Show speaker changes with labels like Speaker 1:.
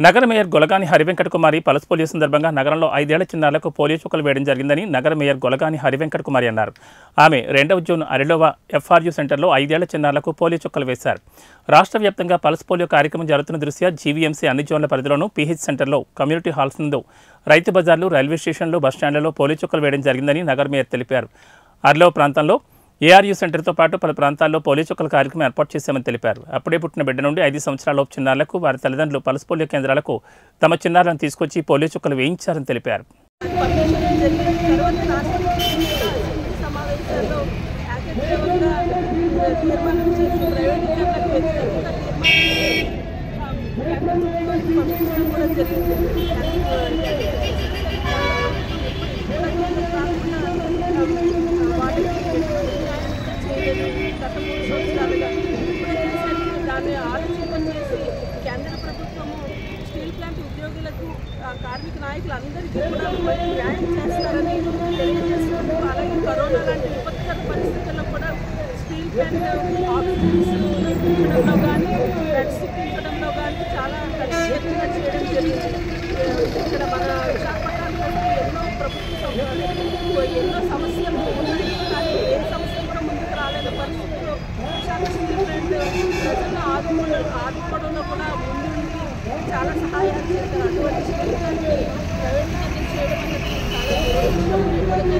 Speaker 1: నగర మేయర్ గొలగాని హరివెంకట కుమారి pulse polio సందర్భంగా నగరంలో 5 ఏళ్ల చిన్నారులకు పోలియో చుక్కలు వేయడం జరిగిందని నగర మేయర్ గొలగాని హరివెంకట కుమారి అన్నారు. ఆమె 2వ జూన్ అరిలోవ FRU సెంటర్లో 5 ఏళ్ల చిన్నారులకు పోలియో చుక్కలు వేశారు. రాష్ట్ర వ్యాప్తంగా పల్స్ పోలియో కార్యక్రమం జరుగుతున్న దృష్ట్యా GVMC అన్ని జోన్ల పరిధిలోనూ PH సెంటర్లో, కమ్యూనిటీ హాల్స్ నందు, రైతు బజార్లు, రైల్వే స్టేషన్లు, బస్టాండ్లలో పోలియో చుక్కలు వేయడం జరిగిందని నగర మేయర్ తెలిపారు. అరిలోవ ప్రాంతంలో ARU సెంటర్తో పాటు పలు ప్రాంతాల్లో పోలియో చుక్కల కార్యక్రమం ఏర్పాటు చేశామని తెలిపారు. అప్పుడే పుట్టిన బిడ్డ నుండి 5 సంవత్సరాలలోపు చిన్నారులకు వారి తల్లిదండ్రులు పల్స్ పోలియో కేంద్రాలకు తమ చిన్నారులను తీసుకొచ్చి పోలియో చుక్కలు వేయించారని తెలిపారు.
Speaker 2: కేంద్ర ప్రభుత్వము స్టీల్ ప్లాంట్ ఉద్యోగులకు, కార్మిక నాయకులందరికీ కూడా న్యాయం చేస్తారని తెలియజేస్తున్నారు. అలాగే కరోనా లాంటి విపత్కర పరిస్థితుల్లో కూడా స్టీల్ ప్లాంట్ ఆక్సిజన్స్ ఇప్పించడంలో కానీ, బెడ్స్ ఇప్పించడంలో కానీ చాలా ఎత్తున చేయడం జరిగింది. ఇక్కడ మన విశాఖపట్నంలో ఎన్నో సమస్యలు ఉన్నాయి, కానీ ఏ సమస్య కూడా ముందుకు రాలేని పరిస్థితుల్లో విశాఖ స్టీల్ ప్లాంట్ ప్రజలను ఆదుకోవడంలో కూడా ముందుండి చాలా సహాయాలు చేశారు. అటువంటి స్టీల్ ప్లాంట్ ప్రైవేటీకరణ చేయడం అనేది చాలా